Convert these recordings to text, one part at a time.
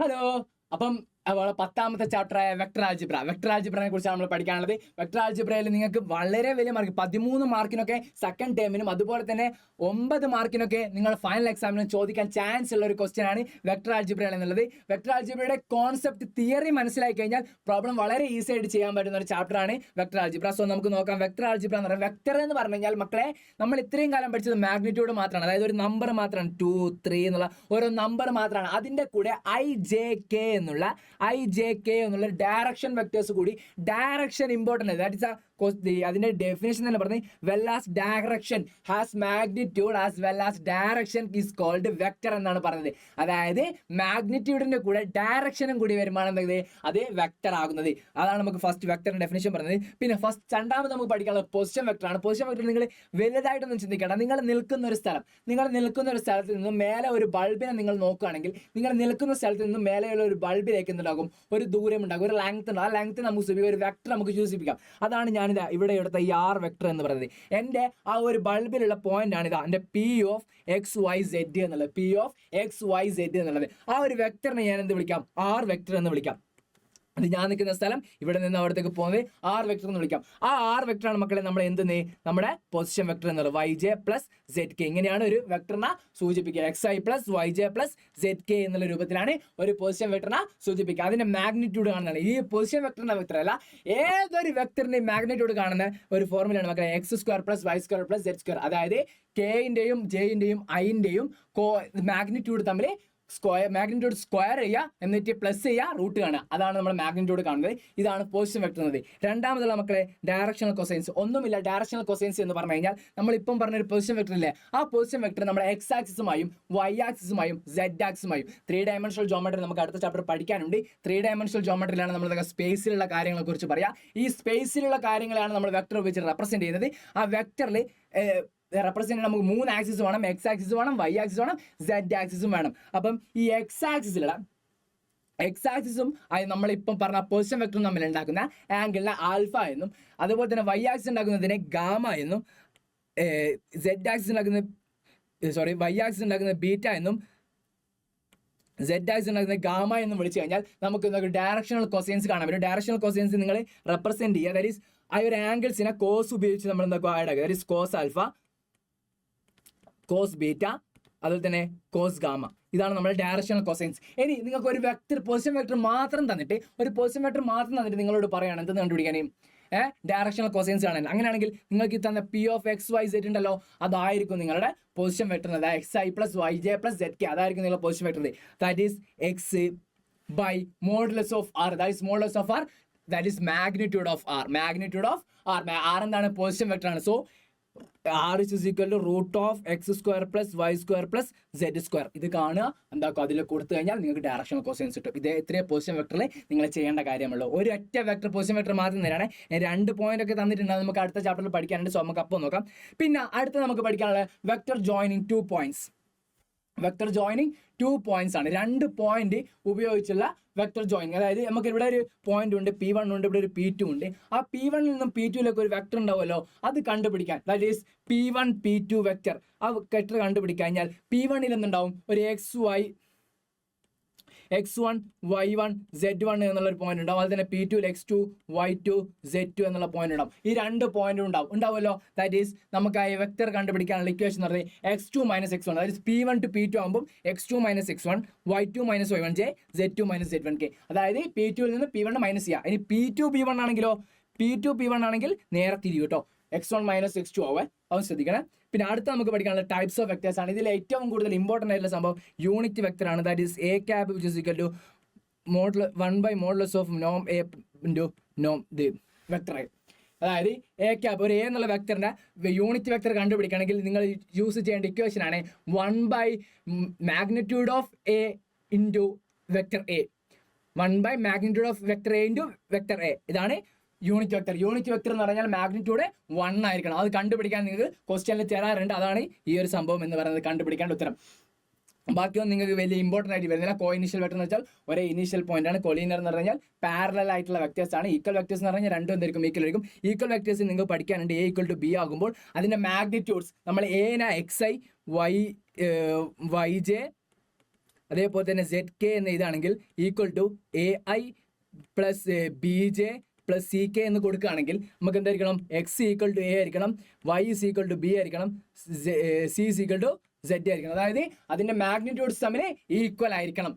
Hello. അപ്പം പത്താമത്തെ ചാപ്റ്ററായ vector ആൽജിബ്രയെ കുറിച്ചാണ് നമ്മൾ പഠിക്കാനുള്ളത്. വെക്ടർ ആൽജിബ്രയിൽ നിങ്ങൾക്ക് വളരെ വലിയ മാർക്ക് 13 മാർക്കിനൊക്കെ സെക്കൻഡ് ടേമിനും അതുപോലെ തന്നെ 9 മാർക്കിനൊക്കെ നിങ്ങൾ ഫൈനൽ എക്സാമിനും ചോദിക്കാൻ ചാൻസ് ഉള്ള ഒരു ക്വസ്റ്റ്യൻ ആണ് വെക്ടർ ആൽജിബ്ര എന്നുള്ളത്. വെക്ടർ ആൽജിബ്രയുടെ കോൺസെപ്റ്റ് തിയറി മനസ്സിലാക്കി കഴിഞ്ഞാൽ പ്രോബ്ലം വളരെ ഈസി ആയിട്ട് ചെയ്യാൻ പറ്റുന്ന ഒരു ചാപ്റ്ററാണ് വെക്ടർ ആൽജിബ്ര. സോ നമുക്ക് നോക്കാം. വെക്ടർ ആൽജിബ്ര എന്ന് പറയുന്നത്, വെക്ടർ എന്ന് പറഞ്ഞു കഴിഞ്ഞാൽ മക്കളെ നമ്മൾ ഇത്രയും കാലം പഠിച്ചത് മാഗ്നിറ്റ്യൂഡ് മാത്രമാണ്, അതായത് ഒരു നമ്പർ മാത്രമാണ്, 2, 3 എന്നുള്ള ഓരോ നമ്പർ മാത്രമാണ്. അതിന്റെ കൂടെ IJK എന്നുള്ള ഡയറക്ഷൻ വെക്ടേഴ്സ് കൂടി. ഡയറക്ഷൻ ഇമ്പോർട്ടൻ്റ്, ദാറ്റ് ഇസ് അതിന്റെ ഡെഫിനേഷൻ തന്നെ പറഞ്ഞത് well as direction has magnitude as well as direction is called vector എന്നാണ് പറഞ്ഞത്. അതായത് മാഗ്നിറ്റ്യൂഡിന്റെ കൂടെ ഡയറക്ഷനും കൂടി വരുമ്പോൾ എന്താ അത് വെക്ടർ ആകുന്നത്. അതാണ് നമുക്ക് ഫസ്റ്റ് വെക്ടറിന്റെ ഡെഫിനേഷൻ പറഞ്ഞത്. പിന്നെ രണ്ടാമത് നമുക്ക് പഠിക്കാനുള്ളത് പൊസിഷൻ വെക്ടർ ആണ്. പൊസിഷൻ വെക്ടർ നിങ്ങൾ വലുതായിട്ടൊന്നും ചിന്തിക്കേണ്ട. നിങ്ങൾ നിൽക്കുന്ന ഒരു സ്ഥലത്ത് നിന്ന് മേലെ ഒരു ബൾബിനെ നിങ്ങൾ നോക്കുകയാണെങ്കിൽ, നിങ്ങൾ നിൽക്കുന്ന സ്ഥലത്ത് നിന്ന് മേലെയുള്ള ഒരു ബൾബിലേക്ക് ഉണ്ടാകും ഒരു ദൂരം ഉണ്ടാകും, ഒരു ലെങ്ത് ഉണ്ട്. ആ ലെങ്ത് നമുക്ക് ഒരു വെക്ടർ നമുക്ക് സൂചിപ്പിക്കാം. അതാണ് ഞാൻ ഇവിടെ എടുത്ത ഈ R വെക്ടർ എന്ന് പറയുന്നത്. എൻ്റെ ആ ഒരു ബൾബിലുള്ള പോയിന്റ് ആണ് ഇതാ എൻ്റെ P(x,y,z) എന്നുള്ളത്. P(x,y,z) എന്നുള്ളത് ആ ഒരു വെക്ടറിനെ ഞാൻ എന്ത് വിളിക്കാം? R വെക്ടർ എന്ന് വിളിക്കാം. അത് ഞാൻ നിൽക്കുന്ന സ്ഥലം, ഇവിടെ നിന്ന് അവിടത്തേക്ക് പോകുന്നത് R വെക്ടർ എന്ന് വിളിക്കാം. ആ R വെക്ടറാണ് മക്കളെ നമ്മൾ നമ്മുടെ പൊസിഷൻ വെക്ടർ എന്നുള്ളത്. YJ + ZK ഇങ്ങനെയാണ് ഒരു വെക്ടറിനെ സൂചിപ്പിക്കുക. XI + YJ + ZK എന്നുള്ള രൂപത്തിലാണ് ഒരു പൊസിഷൻ വെക്ടറിനെ സൂചിപ്പിക്കുക. അതിന്റെ മാഗ്നിറ്റ്യൂഡ് കാണുന്നതാണ്. ഈ പൊസിഷൻ വെക്ടറിന്റെ വെക്ടർ അല്ല, ഏതൊരു വെക്ടറിന്റെയും മാഗ്നിറ്റ്യൂഡ് കാണുന്ന ഒരു ഫോർമുലയാണ് മക്കളെ X² + Y² + Z². അതായത് K-ന്റെയും J-ന്റെയും I-ന്റെയും മാഗ്നിറ്റ്യൂഡ് തമ്മിൽ മാഗ്നിറ്റ്യൂഡ് സ്ക്വയർ ചെയ്യുക, എന്നിട്ട് പ്ലസ് ചെയ്യുക, റൂട്ട് കാണുക. അതാണ് നമ്മൾ മാഗ്നിറ്റ്യൂഡ് കാണുന്നത്. ഇതാണ് പൊസിഷൻ വെക്ടർ എന്നത്. രണ്ടാമതുള്ള മക്കളെ ഡയറക്ഷണൽ കൊസൈൻസ്. ഒന്നുമില്ല, ഡയറക്ഷണൽ കൊസൈൻസ് എന്ന് പറഞ്ഞു കഴിഞ്ഞാൽ നമ്മൾ ഇപ്പം പറഞ്ഞൊരു പൊസിഷൻ വെക്ടർ ഇല്ലേ, ആ പൊസിഷൻ വെക്ടർ നമ്മുടെ X ആക്സിസുമായും Y ആക്സിസുമായും Z ആക്സിസുമായും 3 dimensional geometry നമുക്ക് അടുത്ത ചാപ്റ്റർ പഠിക്കാനുണ്ട്. 3 ഡയമെൻഷണൽ ജോമെട്രിയിലാണ് നമ്മൾ സ്പേസിലുള്ള കാര്യങ്ങളെ കുറിച്ച് പറയാം. ഈ സ്പേസിലുള്ള കാര്യങ്ങളാണ് നമ്മൾ വെക്ടർ ഉപയോഗിച്ച് റെപ്രസെന്റ് ചെയ്യുന്നത്. ആ വെക്ടറിൽ റെപ്രസെന്റ് നമുക്ക് 3 ആക്സിസ് വേണം. X ആക്സിസ് വേണം, Y ആക്സിസ് വേണം, Z ആക്സിസും വേണം. അപ്പം ഈ X ആക്സിസും നമ്മളിപ്പം പറഞ്ഞ പൊസിഷൻ വെക്ടറും തമ്മിൽ ഉണ്ടാക്കുന്ന ആംഗിളിനെ ആൽഫ എന്നും, അതുപോലെ തന്നെ Y ആക്സിസ് ഉണ്ടാക്കുന്നതിനെ ഗാമ എന്നും, Y ആക്സിസ് ഉണ്ടാക്കുന്ന ബീറ്റ എന്നും, Z ആക്സിസ് ഉണ്ടാക്കുന്ന ഗാമ എന്നും വിളിച്ചു കഴിഞ്ഞാൽ നമുക്ക് ഡയറക്ഷണൽ കൊസൈൻസ് കാണാൻ പറ്റും. ഡയറക്ഷണൽ കൊസൈൻസ് നിങ്ങൾ റെപ്രസെന്റ് ചെയ്യുക. ദാറ്റ് ഈസ് ആ ഒരു ആംഗിൾസിനെ കോസ് ഉപയോഗിച്ച് നമ്മൾ എന്താക്കുക ആഡ് ആക്കുക. That is cos alpha, cos beta, അതുപോലെ തന്നെ കോസ് ഗാമ. ഇതാണ് നമ്മുടെ ഡയറക്ഷണൽ കൊസൈൻസ്. ഇനി നിങ്ങൾക്ക് ഒരു പൊസിഷൻ വെക്ടർ മാത്രം തന്നിട്ട് നിങ്ങളോട് പറയാണ് എന്തെന്ന് കണ്ടുപിടിക്കാനും ഡയറക്ഷണൽ കൊസൈൻസ് ആണ്. അങ്ങനെയാണെങ്കിൽ നിങ്ങൾക്ക് ഈ തന്ന P(x,y,z) ഉണ്ടല്ലോ, അതായിരിക്കും നിങ്ങളുടെ പൊസിഷൻ വെക്ടർ. അതായത് XI + YJ + ZK അതായിരിക്കും നിങ്ങളുടെ position vector. That is X/mod of R. That is magnitude of R. R എന്താണ്? പൊസിഷൻ വെക്ടർ ആണ്. So R is equal to √(x² + y² + z²). ഇത് കാണുക, എന്താക്കും അതിൽ കൊടുത്തു കഴിഞ്ഞാൽ നിങ്ങൾക്ക് ഡയറക്ഷണൽ കൊസൈൻസ് കിട്ടും. ഇത് ഇത്രയും പൊസിഷൻ വെക്ടറിൽ നിങ്ങൾ ചെയ്യേണ്ട കാര്യമുള്ളൂ. ഒരു ഒറ്റ വെക്ടർ പൊസിഷൻ വെക്ടർ മാത്രം തരാണ്. 2 പോയിന്റ് ഒക്കെ തന്നിട്ടുണ്ട്, നമുക്ക് അടുത്ത ചാപ്റ്ററിൽ പഠിക്കാനുണ്ട്. സോ നമുക്ക് അപ്പോൾ നോക്കാം. പിന്നെ അടുത്ത നമുക്ക് പഠിക്കാനുള്ള vector joining 2 points. Vector joining 2 points ആണ്. 2 പോയിന്റ് ഉപയോഗിച്ചുള്ള വെക്ടർ ജോയിനിങ്. അതായത് നമുക്ക് ഇവിടെ ഒരു പോയിന്റ് ഉണ്ട്, P1 ഉണ്ട്, ഇവിടെ ഒരു P2 ഉണ്ട്. ആ P1 നിന്നും P2ലേക്ക് ഒരു വെക്ടർ ഉണ്ടാവുമല്ലോ, അത് കണ്ടുപിടിക്കാൻ, that is P1 P2 vector. ആ വെക്ടർ കണ്ടുപിടിക്കാൻ കഴിഞ്ഞാൽ P1 എന്തുണ്ടാവും? ഒരു X1 Y1 Z1 എന്നുള്ള ഒരു പോയിന്റ് ഉണ്ടാവും. അതുപോലെ തന്നെ P2 X2 Y2 Z2 എന്നുള്ള പോയിന്റ് ഉണ്ടാവും. ഈ 2 പോയിന്റ് ഉണ്ടാവുമല്ലോ. ദാറ്റ് ഈസ് നമുക്ക് ആ വെക്ടർ കണ്ടുപിടിക്കാനുള്ള ഇക്വേഷൻ എന്ന് പറയുന്നത് X2 - X1. അതായത് P1 to P2 ആകുമ്പോൾ X2 - X1 Y2 - Y1J Z2 - Z1K. അതായത് P2 ൽ നിന്ന് P1 മൈനസ് ചെയ്യുക. ഇനി P2 P1 ആണെങ്കിലോ, P2 P1 ആണെങ്കിൽ നേരെ തിരിയും കേട്ടോ, X1 - X2 ആവേ. അത് ശ്രദ്ധിക്കണം. പിന്നെ അടുത്ത നമുക്ക് പഠിക്കാനുള്ള ടൈപ്സ് ഓഫ് വെക്ടേഴ്സ് ആണ്. ഇതിൽ ഏറ്റവും കൂടുതൽ ഇമ്പോർട്ടൻ്റ് ആയിട്ടുള്ള സംഭവം യൂണിറ്റ് വെക്ടർ ആണ്. That is A cap which is equal to 1/mod of norm A into norm the vector. അതായത് A cap ഒരു A എന്നുള്ള വെക്ടറിന്റെ യൂണിറ്റ് വെക്ടർ കണ്ടുപിടിക്കണമെങ്കിൽ നിങ്ങൾ യൂസ് ചെയ്യേണ്ട ഇക്വേഷൻ ആണ് 1/magnitude of A into vector A. 1/magnitude of vector A into vector A. ഇതാണ് unit vector. Unit vector എന്ന് പറഞ്ഞാൽ മാഗ്നിറ്റ്യൂഡ് 1 ആയിരിക്കണം. അത് കണ്ടുപിടിക്കാൻ നിങ്ങൾക്ക് ക്വസ്റ്റ്യനിൽ തരാറുണ്ട്. അതാണ് ഈ ഒരു സംഭവം എന്ന് പറയുന്നത്, കണ്ടുപിടിക്കേണ്ട ഉത്തരം. ബാക്കിയൊന്നും നിങ്ങൾക്ക് വലിയ ഇമ്പോർട്ടൻ്റ് ആയിട്ട് വരുന്നില്ല. കോ ഇനീഷ്യൽ വെക്ടർ എന്ന് വെച്ചാൽ ഒരേ ഇനീഷ്യൽ പോയിന്റ് ആണ്. കൊളീനിയർ എന്ന് പറഞ്ഞാൽ പാരലൽ ആയിട്ടുള്ള വെക്ടേഴ്സ് ആണ്. ഈക്വൽ വെക്ടേഴ്സ് എന്ന് പറഞ്ഞാൽ രണ്ടും എന്തായിരിക്കും? ഈക്വൽ ആയിരിക്കും. ഈക്വൽ വെക്ടേഴ്സ് നിങ്ങൾക്ക് പഠിക്കാനുണ്ട്. A = B ആകുമ്പോൾ അതിൻ്റെ മാഗ്നിറ്റ്യൂഡ്സ് നമ്മൾ A നെ XI YJ അതേപോലെ തന്നെ ZK എന്ന് ഇതാണെങ്കിൽ equal to AI plus BJ plus CK എന്ന് കൊടുക്കുകയാണെങ്കിൽ നമുക്ക് എന്തായിരിക്കണം X ഈക്വൽ ടു A ആയിരിക്കണം, Y is equal to B ആയിരിക്കണം, C is equal to Z ആയിരിക്കണം. അതായത് അതിൻ്റെ മാഗ്നിറ്റ്യൂഡ്സ് തമ്മിൽ ഈക്വൽ ആയിരിക്കണം.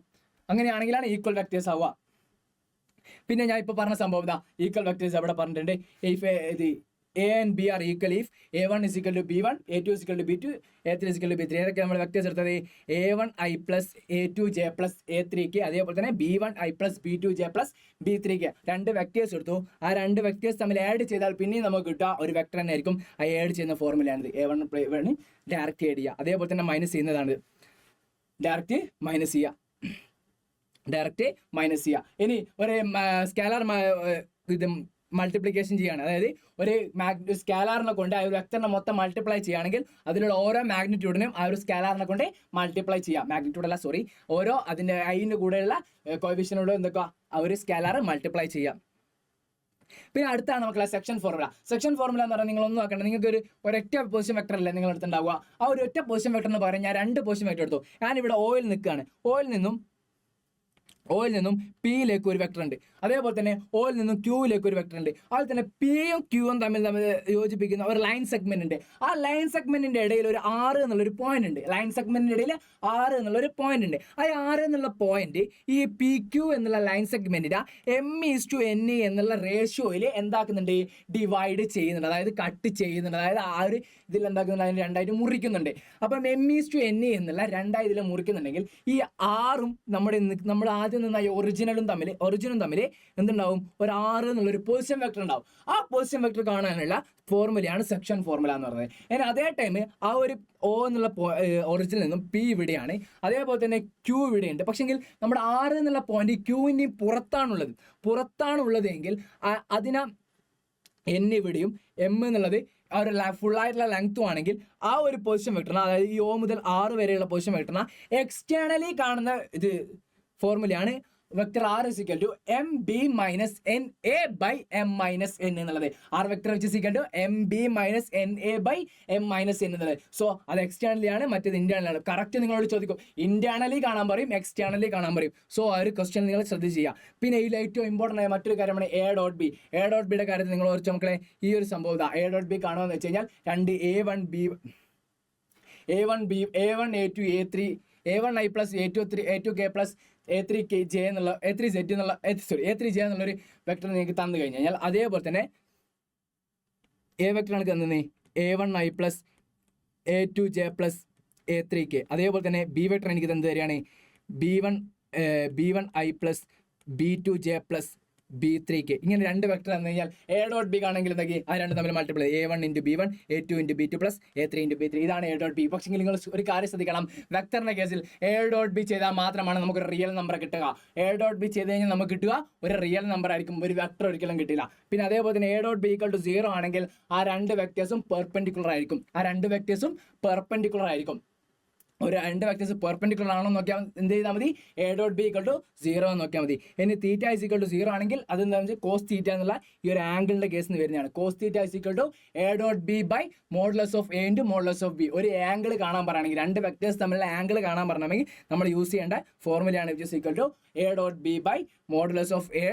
അങ്ങനെയാണെങ്കിലാണ് ഈക്വൽ വെക്ടേഴ്സ് ആവുക. പിന്നെ ഞാൻ ഇപ്പോൾ പറഞ്ഞ സംഭവം ഇതാ ഈക്വൽ വെക്ടേഴ്സ് അവിടെ പറഞ്ഞിട്ടുണ്ട്. ഇത് A and B are equal if A1 is equal to B1, A2 is equal to B2, A3 is equal to B3. ഏതൊക്കെ നമ്മൾ വെക്ടേഴ്സ് എടുത്തത്? A1I plus A2J plus A3K, അതേപോലെ തന്നെ B1I plus B2J plus B3K. രണ്ട് vectors എടുത്തു. ആ രണ്ട് vectors തമ്മിൽ ആഡ് ചെയ്താൽ പിന്നെയും നമുക്ക് കിട്ടുക ഒരു വെക്ടർ തന്നെ ആയിരിക്കും. ആ ആഡ് ചെയ്യുന്ന ഫോർമുലയാണിത്. A1 ഡയറക്റ്റ് ആഡ് ചെയ്യുക. അതേപോലെ തന്നെ മൈനസ് ചെയ്യുന്നതാണ്, ഡയറക്റ്റ് മൈനസ് ചെയ്യുക, ഡയറക്റ്റ് മൈനസ് ചെയ്യുക. ഇനി ഒരു സ്കാലർ ഇത് മൾട്ടിപ്ലിക്കേഷൻ ചെയ്യുകയാണ്. അതായത് ഒരു സ്കാലാറിനെ കൊണ്ട് ആ ഒരു വെക്ടറിനെ മൊത്തം മൾട്ടിപ്ലൈ ചെയ്യുകയാണെങ്കിൽ അതിലുള്ള ഓരോ മാഗ്നിറ്റ്യൂഡിനും ആ ഒരു സ്കാലാറിനെ കൊണ്ട് മൾട്ടിപ്ലൈ ചെയ്യാം. മാഗ്നിറ്റ്യൂഡ് അല്ല, സോറി, ഓരോ അതിൻ്റെ അതിൻ്റെ കൂടെയുള്ള കോഎഫിഷ്യനോട് എന്തൊക്കെ ആ ഒരു സ്കാലാർ മൾട്ടിപ്ലൈ ചെയ്യാം. പിന്നെ അടുത്താണ് മക്കളെ സെക്ഷൻ ഫോർമുല. സെക്ഷൻ ഫോർമുല എന്ന് പറഞ്ഞാൽ നിങ്ങളൊന്നും നോക്കണം, നിങ്ങൾക്ക് ഒരൊറ്റ പൊസിഷൻ വെക്ടർ അല്ലേ നിങ്ങൾ എടുത്തുണ്ടാവുക. ആ ഒരു ഒറ്റ പൊസിഷൻ വെക്ടറിന് പകരം ഞാൻ രണ്ട് പൊസിഷൻ വെക്ടർ എടുത്തു. ഞാനിവിടെ ഓയിൽ നിൽക്കുകയാണ്. ഓയിൽ നിന്നും Pയിലേക്ക് ഒരു വെക്ടർ ഉണ്ട്. അതേപോലെ തന്നെ ഓയിൽ നിന്നും Qയിലേക്ക് ഒരു വെക്ടർ ഉണ്ട്. അതുപോലെ തന്നെ Pയും Qയും തമ്മിൽ യോജിപ്പിക്കുന്ന ഒരു ലൈൻ സെഗ്മെന്റ് ഉണ്ട്. ആ ലൈൻ സെഗ്മെന്റിന്റെ ഇടയിൽ ഒരു 6 എന്നുള്ളൊരു പോയിന്റ് ഉണ്ട്. ലൈൻ സെഗ്മെന്റിന്റെ ഇടയിൽ 6 എന്നുള്ളൊരു പോയിന്റ് ഉണ്ട്. ആ 6 എന്നുള്ള പോയിന്റ് ഈ PQ എന്നുള്ള ലൈൻ സെഗ്മെന്റിന്റെ M:N എന്നുള്ള റേഷ്യോയിൽ എന്താക്കുന്നുണ്ട്? ഡിവൈഡ് ചെയ്യുന്നുണ്ട്, അതായത് കട്ട് ചെയ്യുന്നുണ്ട്. അതായത് ആ ഒരു ഇതിൽ എന്താക്കുന്നുണ്ട്? അതിന് രണ്ടായിട്ട് മുറിക്കുന്നുണ്ട്. അപ്പം M:N എന്നുള്ള രണ്ടായി ഇതിൽ മുറിക്കുന്നുണ്ടെങ്കിൽ ഈ 6ഉം നമ്മുടെ ആദ്യം നിന്ന ഒറിജിനും തമ്മിൽ എന്തുണ്ടാവും? ഒരു 6 എന്നുള്ളൊരു പൊസിഷൻ വെക്ടർ ഉണ്ടാവും. ആ പൊസിഷൻ വെക്ടർ കാണാനുള്ള ഫോർമുലയാണ് സെക്ഷൻ ഫോർമുല എന്ന് പറയുന്നത്. ഇനി അതേ ടൈം ആ ഒരു O എന്നുള്ള ഒറിജിനിൽ നിന്നും P ഇവിടെയാണ്, അതേപോലെ തന്നെ Q ഇവിടെയുണ്ട്. പക്ഷെങ്കിൽ നമ്മുടെ 6 എന്നുള്ള പോയിന്റ് Qൻ്റെയും പുറത്താണുള്ളത് എങ്കിൽ അതിനാ N ഇവിടെയും M എന്നുള്ളത് ആ ഒരു ഫുള്ളായിട്ടുള്ള ലെങ്ത്തും ആണെങ്കിൽ ആ ഒരു പൊസിഷൻ വെക്ടറിന്, അതായത് ഈ O മുതൽ 6 വരെയുള്ള പൊസിഷൻ വെക്ടറിന് എക്സ്റ്റേണലി കാണുന്ന ഇത് ഫോർമുലയാണ് vector R is equal to MB minus NA by M minus N എന്നുള്ളത്. R vector which is equal to MB minus NA by M minus N എന്നുള്ളത്. സോ അത് എക്സ്റ്റേണലി ആണ്, മറ്റേത് ഇന്റേണലി ആണ്. കറക്റ്റ് നിങ്ങളോട് ചോദിക്കും, ഇന്റേണലി കാണാൻ പറയും, എക്സ്റ്റേണലി കാണാൻ പറയും. സോ ആ ഒരു ക്വസ്റ്റ്യൻ നിങ്ങൾ ശ്രദ്ധിച്ച് ചെയ്യുക. പിന്നെ ഇതിൽ ഏറ്റവും ഇമ്പോർട്ടൻ്റ് ആയ മറ്റൊരു കാര്യമാണ് A.B. A.Bയുടെ കാര്യത്തിൽ നിങ്ങൾ ഓർച്ച മക്കളെ ഈ ഒരു സംഭവം A.B കാണുമെന്ന് വെച്ച് കഴിഞ്ഞാൽ രണ്ട് A1 A2 A3 A1I plus A2K plus A3J എന്നുള്ള A3Z എന്നുള്ള A3J എന്നുള്ളൊരു വെക്ടർ നിങ്ങൾക്ക് തന്നു കഴിഞ്ഞു കഴിഞ്ഞാൽ അതേപോലെ തന്നെ A വെക്ടറാണ് തന്നത് A1I plus A2J plus A3K. അതേപോലെ തന്നെ B വെക്ടർ എനിക്ക് തന്നു തരികയാണ് B1I plus B2J plus B3K. ഇങ്ങനെ രണ്ട് വെക്ടർ തന്നു കഴിഞ്ഞാൽ A.B ആണെങ്കിൽ എന്തൊക്കെ ആ രണ്ട് തമ്മിൽ multiply A1 × B1 A2 × B2 plus A3 × B3. ഇതാണ് A.B. പക്ഷേ നിങ്ങൾ ഒരു കാര്യം ശ്രദ്ധിക്കണം, വെക്ടറിന്റെ കേസിൽ A.B ചെയ്താൽ മാത്രമാണ് നമുക്കൊരു റിയൽ നമ്പർ കിട്ടുക. A.B ചെയ്ത് കഴിഞ്ഞാൽ നമുക്ക് കിട്ടുക ഒരു റിയൽ നമ്പർ ആയിരിക്കും, ഒരു വെക്ടർ ഒരിക്കലും കിട്ടില്ല. പിന്നെ അതേപോലെ തന്നെ A.B = 0 ആണെങ്കിൽ ആ രണ്ട് വെക്ടേഴ്സും പെർപെൻഡിക്കുലർ ആയിരിക്കും. ഒരു രണ്ട് വെക്ടേഴ്സ് പെർപെൻഡിക്കുലർ ആണോ നോക്കിയാൽ എന്ത് ചെയ്താൽ മതി? A.B = 0 എന്ന് നോക്കിയാൽ മതി. ഇനി θ = 0 ആണെങ്കിൽ അതെന്താണെന്ന് വെച്ചാൽ cos θ എന്നുള്ള ഈ ഒരു ആംഗിളിന്റെ കേസിന് വരുന്നതാണ്. cos θ = A.B by modulus of A into modulus of B. ഒരു ആംഗിൾ കാണാൻ പറയുകയാണെങ്കിൽ, രണ്ട് വെക്ടേഴ്സ് തമ്മിലുള്ള ആംഗിൾ കാണാൻ പറഞ്ഞെങ്കിൽ നമ്മൾ യൂസ് ചെയ്യേണ്ട ഫോർമുലയാണ് which is equal to A.B by modulus of A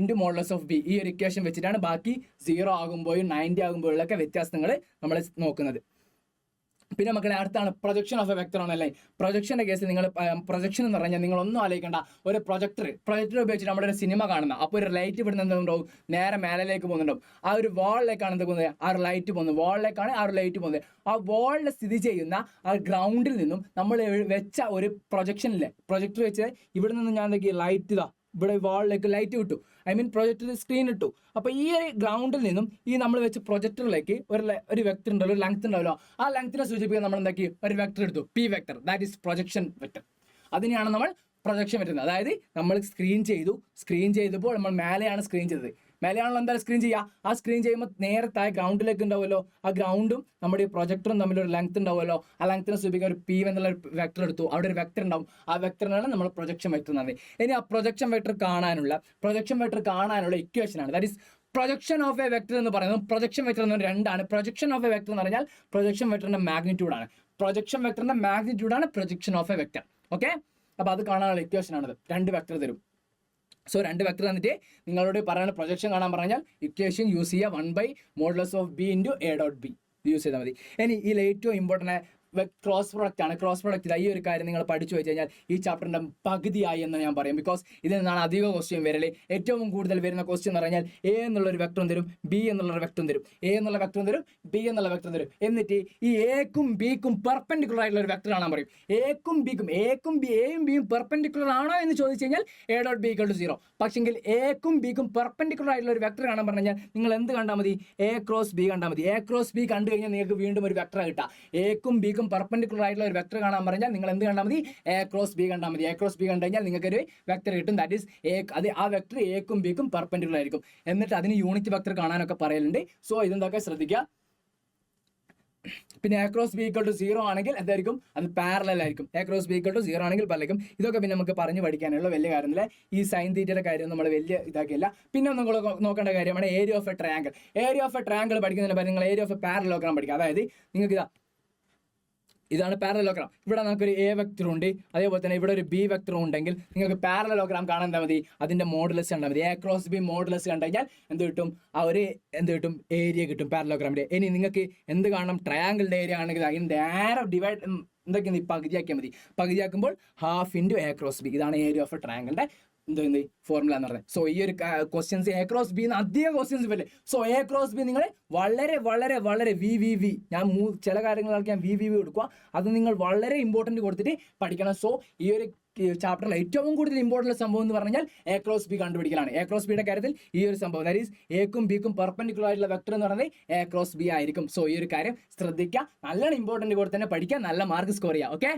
into modulus of B. ഈ ഒരു ഇക്വേഷൻ വെച്ചിട്ടാണ് ബാക്കി 0 ആകുമ്പോഴും 90 ആകുമ്പോഴൊക്കെ വ്യത്യാസങ്ങൾ നമ്മൾ നോക്കുന്നത്. പിന്നെ മക്കളെ അടുത്താണ് പ്രൊജക്ഷൻ ഓഫ് എ വെക്ടർ ആണല്ലേ. പ്രൊജക്ഷൻ്റെ കേസിൽ നിങ്ങൾ പ്രൊജക്ഷൻ എന്ന് പറഞ്ഞാൽ നിങ്ങളൊന്നും ആലോചിക്കേണ്ട, ഒരു പ്രൊജക്ടർ ഉപയോഗിച്ചിട്ട് നമ്മുടെ ഒരു സിനിമ കാണുന്ന, അപ്പോൾ ഒരു ലൈറ്റ് ഇവിടുന്ന് എന്തുണ്ടാവും? നേരെ മേലേക്ക് പോകുന്നുണ്ടാവും. ആ ഒരു വാളിലേക്കാണ് എന്ത് പോകുന്നത്? ആ ഒരു ലൈറ്റ് പോകുന്നത് വാളിലേക്കാണ് ആ ഒരു ലൈറ്റ് പോകുന്നത്. ആ വാളിൽ സ്ഥിതി ചെയ്യുന്ന ആ ഗ്രൗണ്ടിൽ നിന്നും നമ്മൾ വെച്ച ഒരു പ്രൊജക്ഷനില്ലേ, പ്രൊജക്ടർ വെച്ച് ഇവിടെ നിന്ന് ഞാൻ എന്തൊക്കെയാണ് ലൈറ്റ് ഇവിടെ വാളിലേക്ക് ലൈറ്റ് വിട്ടു, പ്രൊജക്ടർ സ്ക്രീൻ ഇട്ടു. അപ്പോൾ ഈ ഒരു ഗ്രൗണ്ടിൽ നിന്നും ഈ നമ്മൾ വെച്ച് പ്രൊജക്ടറിലേക്ക് ഒരു വെക്ടർ ഉണ്ടല്ലോ, ഒരു ലെങ്ത് ഉണ്ടാവല്ലോ, ആ ലെങ്ത്തിനെ സൂചിപ്പിക്കാൻ നമ്മൾ എന്താക്കി ഒരു വെക്ടർ എടുത്തു, P vector, that is projection vector. അതിനെയാണ് നമ്മൾ പ്രൊജക്ഷൻ വരുന്നത്. അതായത് നമ്മൾ സ്ക്രീൻ ചെയ്തപ്പോൾ നമ്മൾ മേലെയാണ് സ്ക്രീൻ ചെയ്തത്, മേലെയാണല്ലോ എന്തായാലും സ്ക്രീൻ ചെയ്യുക. ആ സ്ക്രീൻ ചെയ്യുമ്പോൾ നേരത്തെ ഗ്രൗണ്ടിലേക്ക് ഉണ്ടാവുമല്ലോ, ആ ഗ്രൗണ്ടും നമ്മുടെ ഈ പ്രൊജക്ടറും തമ്മിലൊരു ലെങ്ത് ഉണ്ടാവുമല്ലോ, ആ ലെങ്ത്തിനെ സൂചിപ്പിക്കാൻ ഒരു P എന്നുള്ള വെക്ടർ എടുത്തു, അവിടെ ഒരു വെക്ടർ ഉണ്ടാവും. ആ വെക്ടറിനാണ് നമ്മൾ പ്രൊജക്ഷൻ വെക്ടർ എന്ന് പറയുന്നത്. ഇനി ആ പ്രൊജക്ഷൻ വെക്ടർ കാണാനുള്ള ഇക്വേഷനാണ്, that is projection of a vector എന്ന് പറയുന്നത്. പ്രൊജക്ഷൻ വെക്ടർ എന്ന് രണ്ടാണ്. പ്രൊജക്ഷൻ ഓഫ് എ വെക്ടർ എന്ന് പറഞ്ഞാൽ പ്രൊജക്ഷൻ വെക്ടറിന്റെ മാഗ്നിറ്റ്യൂഡാണ്. പ്രൊജക്ഷൻ വെക്ടറിന്റെ മാഗ്നിറ്റ്യൂഡാണ് projection of a vector. Okay, അപ്പോൾ അത് കാണാനുള്ള ഇക്വേഷൻ ആണത്. 2 വെക്ടർ തരും. സോ 2 വെക്ടർ തന്നിട്ട് നിങ്ങളോട് പറയുന്ന പ്രൊജക്ഷൻ കാണാൻ പറഞ്ഞാൽ ഇക്വേഷൻ യൂസ് ചെയ്യുക 1/(b × a.b) യൂസ് ചെയ്താൽ മതി. ഇനി ഇതിൽ ഏറ്റവും ഇമ്പോർട്ടൻ്റ് ക്രോസ് പ്രോഡക്റ്റ് ആണ്. ക്രോസ് പ്രോഡക്റ്റ് ഈ ഒരു കാര്യം നിങ്ങൾ പഠിച്ചു വെച്ച് കഴിഞ്ഞാൽ ഈ ചാപ്റ്ററിന്റെ പകുതിയായി എന്ന് ഞാൻ പറയും. ബിക്കോസ് ഇതിൽ നിന്നാണ് അധികം ക്വസ്റ്റ്യൻ വരല്. ഏറ്റവും കൂടുതൽ വരുന്ന ക്വസ്റ്റ്യൻ എന്ന് പറഞ്ഞാൽ എ എന്നുള്ളൊരു വെക്ടറും തരും, ബി എന്നുള്ളൊരു വെക്ടറും തരും, എ എന്നുള്ള വെക്ടറും തരും, ബി എന്നുള്ള വെക്ടറും തരും. എന്നിട്ട് ഈ എക്കും ബിക്കും പെർപെൻഡിക്കുലർ ആയിട്ടുള്ള ഒരു വെക്ടർ കാണാൻ പറയും. എയും ബിയും പെർപെൻഡിക്കുലർ ആണോ എന്ന് ചോദിച്ചു കഴിഞ്ഞാൽ a.b = 0. പക്ഷെങ്കിൽ എക്കും ബിക്കും പെർപെൻഡിക്കുലർ ആയിട്ടുള്ള ഒരു വെക്ടർ കാണാൻ പറഞ്ഞു കഴിഞ്ഞാൽ നിങ്ങൾ എന്ത് കണ്ടാൽ മതി? a × b കണ്ടാൽ മതി. a × b കണ്ടു കഴിഞ്ഞാൽ നിങ്ങൾക്ക് വീണ്ടും ഒരു വെക്ടർ കിട്ടാം. എക്കും ബിക്കും പെർപെൻഡിക്കുലർ ആയിട്ടുള്ള ഒരു വെക്ടർ കാണാൻ പറഞ്ഞാൽ നിങ്ങൾ എന്ത് കണ്ടാൽ മതി? a × b കണ്ടാൽ മതി. a × b കണ്ടു കഴിഞ്ഞാൽ നിങ്ങൾക്ക് ഒരു വെക്ടർ കിട്ടും. ദാറ്റ് ഈസ് അത് ആ വെക്ടർ എക്കും ബിക്കും പെർപെൻഡിക്കുലർ ആയിരിക്കും. എന്നിട്ട് അതിന് യൂണിറ്റ് വെക്ടർ കാണാനൊക്കെ പറയലുണ്ട്. സോ ഇതെന്തൊക്കെ ശ്രദ്ധിക്കുക. പിന്നെ a × b = 0 ആണെങ്കിൽ എന്തായിരിക്കും? അത് പാരലൽ ആയിരിക്കും. a × b = 0 ആണെങ്കിൽ പാരലൽ. ഇതൊക്കെ പിന്നെ നമുക്ക് പറഞ്ഞു പഠിക്കാനുള്ള വലിയ കാര്യമില്ല. ഈ സൈൻ തീറ്റയുടെ കാര്യം നമ്മൾ വലിയ ഇതാക്കിയില്ല. പിന്നെ നമ്മൾ നോക്കേണ്ട കാര്യമാണ് area of A triangle. Area of A triangle പഠിക്കുന്നതിന് പകരം നിങ്ങൾ ഏരിയ ഓഫ് എ പാരലലോഗ്രാം പഠിക്കുക. അതായത് നിങ്ങൾക്ക് ഇതാണ് പാരലലോഗ്രാം. ഇവിടെ നമുക്കൊരു എ വെക്ടർ ഉണ്ട്, അതേപോലെ തന്നെ ഇവിടെ ഒരു ബി വെക്ടറും ഉണ്ടെങ്കിൽ നിങ്ങൾക്ക് പാരലലോഗ്രാം കാണാൻ എന്താ മതി? അതിൻ്റെ മോഡുലസ് കണ്ടാൽ മതി. a × b മോഡുലസ് കണ്ടു കഴിഞ്ഞാൽ എന്ത് കിട്ടും? ആ ഒരു എന്ത് കിട്ടും? ഏരിയ കിട്ടും പാരലലോഗ്രാമിൻ്റെ. ഇനി നിങ്ങൾക്ക് എന്ത് കാണണം? ട്രയാങ്കിളിൻ്റെ ഏരിയ ആണെങ്കിൽ അതിന് നേരെ ഡിവൈഡ് എന്തൊക്കെയാണ് പകുതിയാക്കിയാൽ മതി. പകുതിയാക്കുമ്പോൾ ½ × a × b. ഇതാണ് ഏരിയ ഓഫ് എ ട്രയാങ്കിളിൻ്റെ എന്ത് ഫോർമുല എന്ന് പറയുന്നത്. സോ ഈ ഒരു ക്വസ്റ്റ്യൻസ് a × b അധികം ക്വസ്റ്റ്യൻസ് വരില്ലേ. സോ a × b നിങ്ങൾ വളരെ വളരെ വളരെ വി ഞാൻ ചില കാര്യങ്ങളൊക്കെ ഞാൻ വി കൊടുക്കുക. അത് നിങ്ങൾ വളരെ ഇമ്പോർട്ടൻറ്റ് കൊടുത്തിട്ട് പഠിക്കണം. സോ ഈ ഒരു ചാപ്റ്ററിൽ ഏറ്റവും കൂടുതൽ ഇമ്പോർട്ടൻറ്റ് സംഭവം എന്ന് പറഞ്ഞാൽ a × b കണ്ടുപിടിക്കലാണ്. a × b യുടെ കാര്യത്തിൽ ഈ ഒരു സംഭവം ദാറ്റ് ഈസ് എക്കും ബിക്കും പെർപെൻഡിക്കുലർ ആയിട്ടുള്ള വെക്ടർ എന്ന് പറയുന്നത് a × b ആയിരിക്കും. സോ ഈ ഒരു കാര്യം ശ്രദ്ധിക്കുക. നല്ലോണം ഇമ്പോർട്ടൻറ്റ് കൊടുത്ത് തന്നെ പഠിക്കുക, നല്ല മാർക്ക് സ്കോർ ചെയ്യുക. ഓക്കെ.